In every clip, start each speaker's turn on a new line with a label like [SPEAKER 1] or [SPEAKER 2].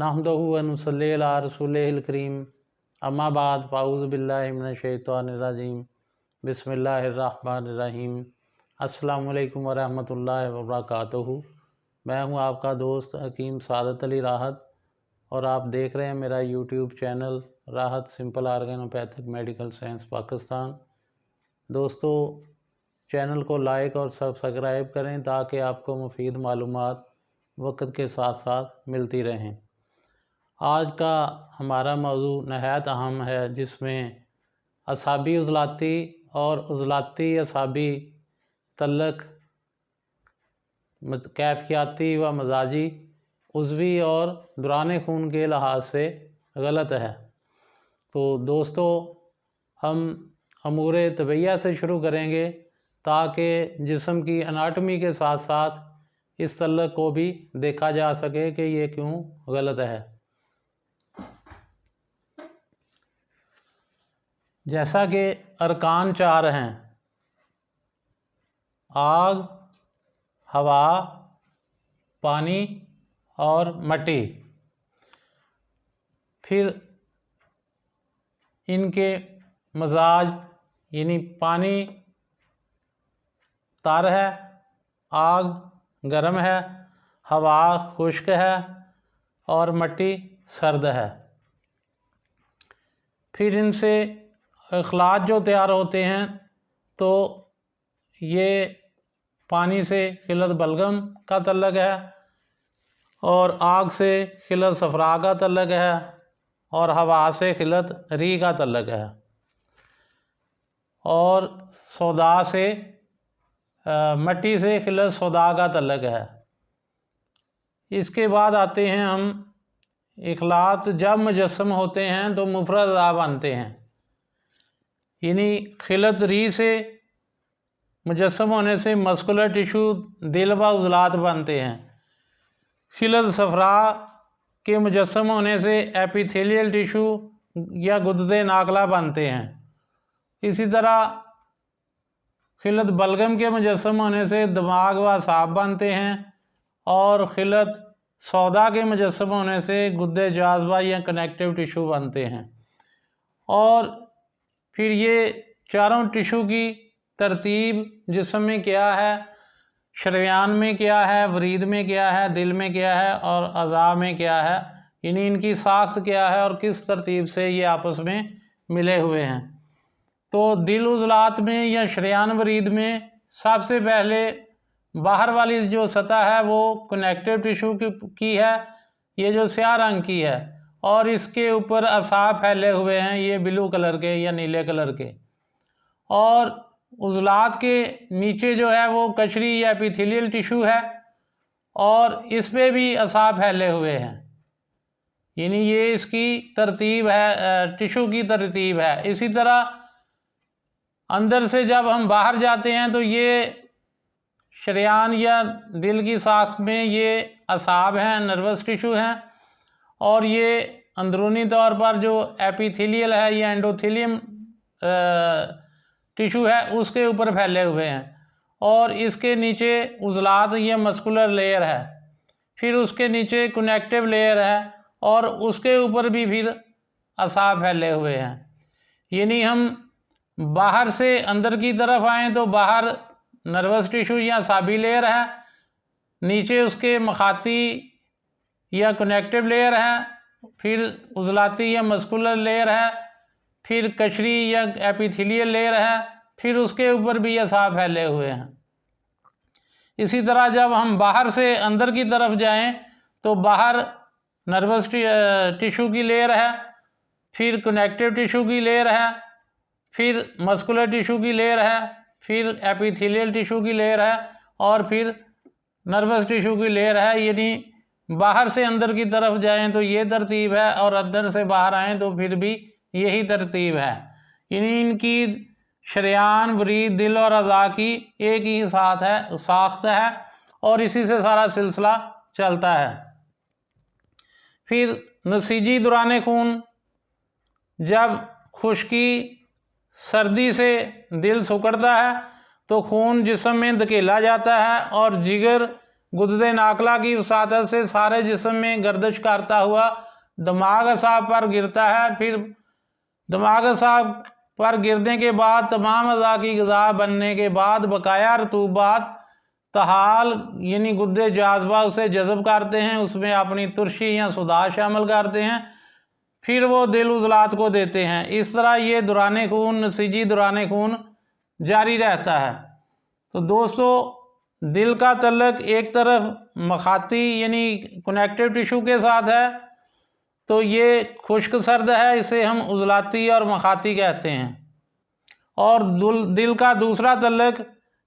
[SPEAKER 1] नहमदुहु व नुसल्ली अला रसूलिहिल करीम अम्मा बाद फ़ाऊज़ु बिल्लाहि मिनश शैतानिर रजीम बिस्मिल्लाहिर रहमानिर रहीम। अस्सलामु अलैकुम व रहमतुल्लाहि व बरकातुहू। मैं हूं आपका दोस्त हकीम सादत अली राहत और आप देख रहे हैं मेरा यूट्यूब चैनल राहत सिंपल ऑर्गेनोपैथिक मेडिकल साइंस पाकिस्तान। दोस्तों, चैनल को लाइक और सब्सक्राइब करें ताकि आपको मुफीद मालूमात वक्त के साथ साथ मिलती रहें। आज का हमारा मौजू नहायत अहम है, जिसमें असाबी उज़लाती और उज़लाती असाबी तल्लक कैफियाती व मजाजी, उज़वी और दौरान खून के लिहाज से गलत है। तो दोस्तों, हम अमूर तबैया से शुरू करेंगे ताकि जिस्म की अनाटमी के साथ साथ इस तल्लक को भी देखा जा सके कि ये क्यों गलत है। जैसा कि अरकान 4 हैं: आग, हवा, पानी और मट्टी। फिर इनके मजाज यानी पानी तर है, आग गर्म है, हवा खुश्क है और मट्टी सर्द है। फिर इनसे अखलात जो तैयार होते हैं तो ये पानी से खिलत बलगम का तल्लक है और आग से खिलत सफ़रा का तल्लक है और हवा से खिलत री का तल्लक है और सौदा से मट्टी से खिलत सौदा का तल्लक है। इसके बाद आते हैं हम इखलात जब मुजस्सम होते हैं तो मुफरद अज़ा बनते हैं, यानी खिलत री से मुजस्सम होने से मस्कुलर टिशू दिल व उज़लात बनते हैं। खिलत सफ़रा के मुजस्सम होने से एपिथेलियल टिशू या गुद्दे नाकला बनते हैं। इसी तरह खिलत बलगम के मुजस्सम होने से दिमाग व असाब बनते हैं और खिलत सौदा के मुजस्सम होने से गुद्दे जाज़बा या कनेक्टिव टिशू बनते हैं। और फिर ये चारों टिशू की तरतीब जिस्म में क्या है, शरयान में क्या है, वरीद में क्या है, दिल में क्या है और अज़ा में क्या है, यानी इनकी साख्त क्या है और किस तरतीब से ये आपस में मिले हुए हैं। तो दिल उज़लात में या शरयान वरीद में सबसे पहले बाहर वाली जो सतह है वो कनेक्टिव टिशू की है, ये जो स्याह रंग की है, और इसके ऊपर असाब फैले हुए हैं, ये ब्लू कलर के या नीले कलर के। और उज़लात के नीचे जो है वो कचरी या एपिथेलियल टिशू है और इस पे भी असाब फैले हुए हैं, यानी ये इसकी तरतीब है, टिशू की तरतीब है। इसी तरह अंदर से जब हम बाहर जाते हैं तो ये शरयान या दिल की साख्त में ये असाब हैं, नर्वस टिशू हैं, और ये अंदरूनी तौर पर जो एपिथेलियल है या एंडोथेलियम टिशू है उसके ऊपर फैले हुए हैं। और इसके नीचे उज़लात या मस्कुलर लेयर है, फिर उसके नीचे कनेक्टिव लेयर है और उसके ऊपर भी फिर असाब फैले हुए हैं। यानी हम बाहर से अंदर की तरफ आएँ तो बाहर नर्वस टिशू या असाबी लेयर है, नीचे उसके मखाती या कनेक्टिव लेयर है, फिर उज़लाती या मस्कुलर लेयर है, फिर कचरी या एपिथेलियल लेयर है, फिर उसके ऊपर भी असाब फैले हुए हैं। इसी तरह जब हम बाहर से अंदर की तरफ जाएं तो बाहर नर्वस टिशू की लेयर है, फिर कनेक्टिव टिशू की लेयर है, फिर मस्कुलर टिशू की लेयर है, फिर एपिथेलियल टिशू की लेयर है और फिर नर्वस टिशू की लेयर है। यानी बाहर से अंदर की तरफ जाएं तो ये तरतीब है और अंदर से बाहर आएँ तो फिर भी यही तरतीब है। यानी इनकी शरयान, वरीद, दिल और अज़ा की एक ही साख्त है और इसी से सारा सिलसिला चलता है। फिर नसीजी दौरान खून, जब खुश्की सर्दी से दिल सिकुड़ता है तो खून जिस्म में धकेला जाता है और जिगर गुद्दे नाकला की वसातत से सारे जिस्म में गर्दिश करता हुआ दिमाग असाब पर गिरता है। फिर दिमाग असाब पर गिरने के बाद तमाम अज़ा की ग़िज़ा बनने के बाद बकाया रतूबात तहाल यानी गुद्दे जाज़बा उसे जज़ब करते हैं, उसमें अपनी तुरशी या सुधा शामिल करते हैं, फिर वो दिल उज़लात को देते हैं। इस तरह ये दौरान खून, नसीजी दौरान खून जारी रहता है। तो दोस्तों, दिल का तल्लक एक तरफ मखाती यानी कनेक्टिव टिशू के साथ है, तो ये खुश्क सर्द है, इसे हम उज़लाती और मखाती कहते हैं। और दिल का दूसरा तल्लक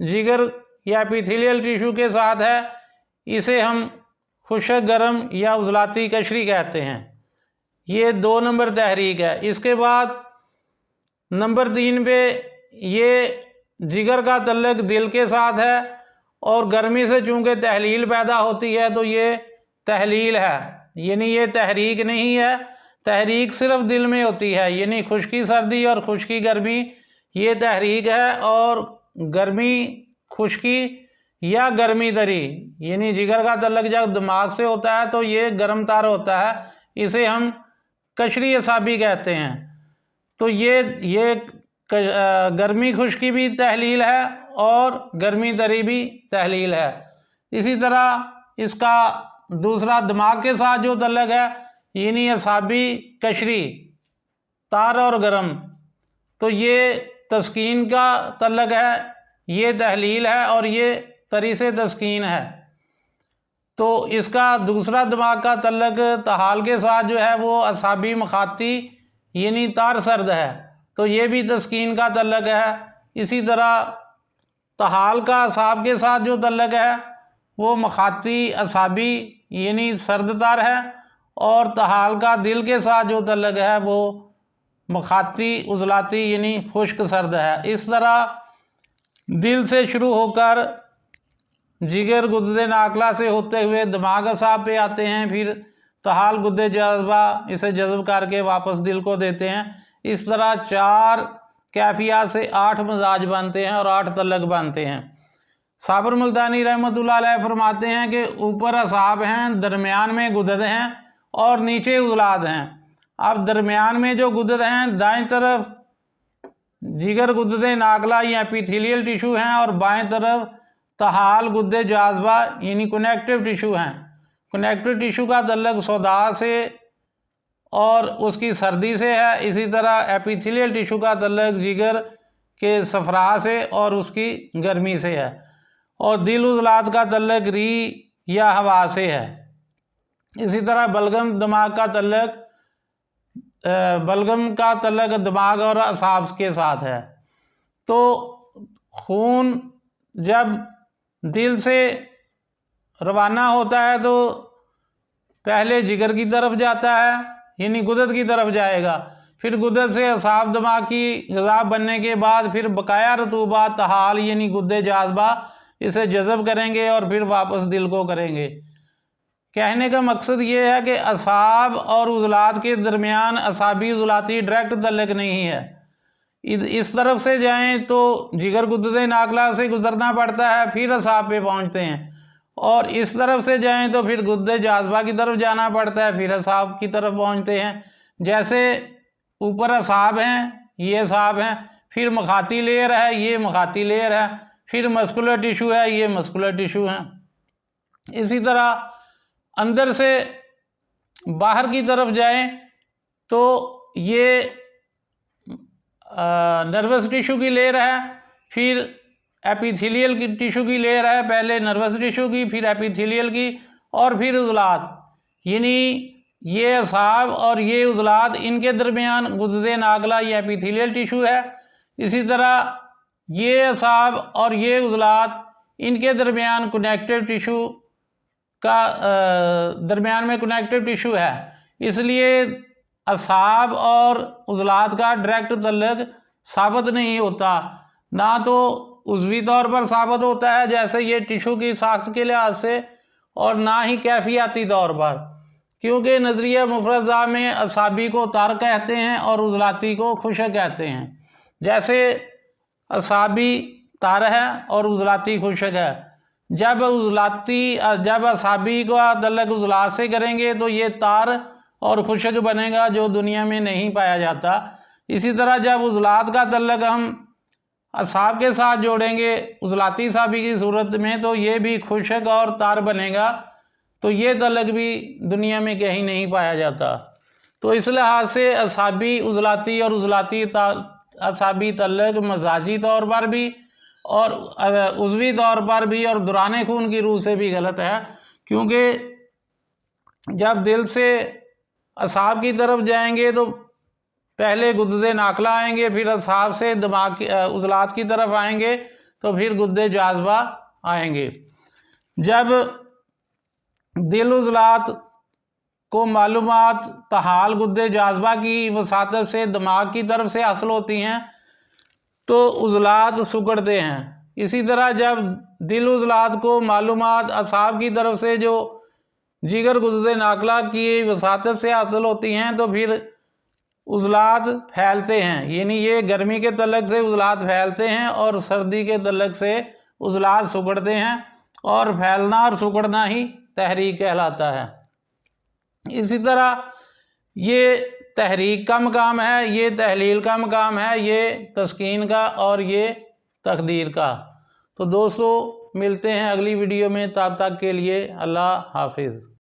[SPEAKER 1] जिगर या एपिथेलियल टिशू के साथ है, इसे हम खुश्क गर्म या उज़लाती कशरी कहते हैं। ये 2 नंबर तहरीक है। इसके बाद नंबर 3 पे ये जिगर का तल्लक दिल के साथ है और गर्मी से चूँकि तहलील पैदा होती है तो ये तहलील है, यानी ये तहरीक नहीं है। तहरीक सिर्फ दिल में होती है, यानी खुश्की सर्दी और खुश्की गर्मी ये तहरीक है, और गर्मी खुश्की या गर्मी तरी यानी जिगर का तल्लक जब दिमाग से होता है तो ये गर्म तार होता है, इसे हम कशरी असाबी कहते हैं। तो ये गर्मी खुश्की भी तहलील है और गर्मी तरी भी तहलील है। इसी तरह इसका दूसरा दिमाग के साथ जो तल्लक है यानी असाबी कशरी तार और गर्म, तो ये तस्कीन का तल्लक है, ये तहलील है और ये तरी से तस्कीन है। तो इसका दूसरा दिमाग का तल्लक तहाल के साथ जो है वो असाबी मखाती यानी तार सर्द है, तो ये भी तस्कीन का तल्लक है। इसी तरह तहाल का असाब के साथ जो तल्लक है वो मखाती असाबी यानी सर्द तार है, और तहाल का दिल के साथ जो तल्लक है वो मखाती उज़लाती यानी खुश्क सर्द है। इस तरह दिल से शुरू होकर जिगर गुद्दे नाकला से होते हुए दिमाग असाब पे आते हैं, फिर तहाल गुद्दे जाज़बा इसे जज़ब करके वापस दिल को देते हैं। इस तरह 4 कैफियत से 8 मिजाज बनते हैं और 8 तल्लक बनते हैं। साबर मुल्तानी रहमतुल्लाह अलैह फरमाते हैं कि ऊपर असाब हैं, दरमियान में गुद्दे हैं और नीचे उज़लात हैं। अब दरमियान में जो गुद्दे हैं दाएं तरफ जिगर गुद्दे नाकला या एपिथेलियल टिशू हैं और बाएं तरफ तहाल गुद्दे जाज़बा यानी कनेक्टिव टिशू हैं। कनेक्टिव टिशू का तल्लक सौदा से और उसकी सर्दी से है। इसी तरह एपिथेलियल टिशू का तल्लक जिगर के सफरा से और उसकी गर्मी से है, और दिल उज़लात का तल्लक री या हवा से है। इसी तरह बलगम दिमाग का तल्लक दिमाग और असाब के साथ है। तो खून जब दिल से रवाना होता है तो पहले जिगर की तरफ जाता है यानी गुदद की तरफ जाएगा, फिर गुदद से असाब दिमाग की ग़िज़ा बनने के बाद फिर बकाया रतूबात तहाल यानी गुद्दे जाज़बा इसे जज़ब करेंगे और फिर वापस दिल को करेंगे। कहने का मकसद ये है कि असाब और उज़लात के दरमियान असाबी उज़लाती डायरेक्ट तल्लक नहीं है। इस तरफ से जाएं तो जिगर गुद्दे नाकला से गुजरना पड़ता है, फिर असाब पे पहुंचते हैं, और इस तरफ से जाएं तो फिर गुद्दे जाज़बा की तरफ जाना पड़ता है, फिर असाब की तरफ पहुंचते हैं। जैसे ऊपर असाब हैं, ये असाब हैं, फिर मखाती लेयर है, ये मखाती लेयर है, फिर मस्कुलर टिशू है, ये मस्कुलर टिशू है। इसी तरह अंदर से बाहर की तरफ जाएं तो ये नर्वस टिशू की लेयर है, फिर एपिथेलियल की टिशू की लेयर है, पहले नर्वस टिशू की, फिर एपिथेलियल की, और फिर उज़लात, यानी ये असाब और ये उज़लात इनके दरमियान गुद्दे नाकला या एपिथेलियल टिशू है। इसी तरह ये असाब और ये उज़लात इनके दरमियान कनेक्टिव टिशू का दरमियान में कनेक्टिव टिशू है। इसलिए असाब और उज़लात का डायरेक्ट तल्लक साबित नहीं होता, ना तो उज़वी तौर पर साबित होता है जैसे ये टिशू की साख्त के लिहाज से, और ना ही कैफियती तौर पर, क्योंकि नज़रिया मुफरज़ा में असाबी को तार कहते हैं और उज़लाती को खुश्क कहते हैं। जैसे असाबी तार है और उज़लाती खुश्क है। जब असाबी का तल्लक उजलात से करेंगे तो ये तार और खुशक बनेगा जो दुनिया में नहीं पाया जाता। इसी तरह जब उजलात का तल्लक हम असाब के साथ जोड़ेंगे उजलाती साबी की सूरत में तो ये भी खुशक और तार बनेगा, तो ये तल्लक भी दुनिया में कहीं नहीं पाया जाता। तो इस लिहाज से असाबी उजलाती और उजलाती असाबी तल्लक मजाजी तौर पर भी और उज़वी तौर पर भी और दुराने खून की रूह से भी गलत है, क्योंकि जब दिल से असाब की तरफ जाएंगे तो पहले गुद्दे नाकला आएंगे, फिर असाब से दिमाग उजलात की तरफ आएंगे तो फिर गुद्दे जाज़बा आएंगे। जब दिल उजलात को मालूमात तहाल गुद्दे जाज़बा की वसातत से दिमाग की तरफ से हासिल होती हैं तो उजलात सुकड़ते हैं। इसी तरह जब दिल उजलात को मालूमात असाब की तरफ से जो जिगर गुद्दे नाकला की वसातत से हासिल होती हैं तो फिर उजलात फैलते हैं, यानी ये गर्मी के तल्लक से उजलात फैलते हैं और सर्दी के तल्लक से उजलात सुकड़ते हैं, और फैलना और सुकड़ना ही तहरीक कहलाता है। इसी तरह ये तहरीक का मकाम है, ये तहलील का मकाम है, ये तस्कीन का और ये तकदीर का। तो दोस्तों मिलते हैं अगली वीडियो में, तब तक के लिए अल्लाह हाफिज़।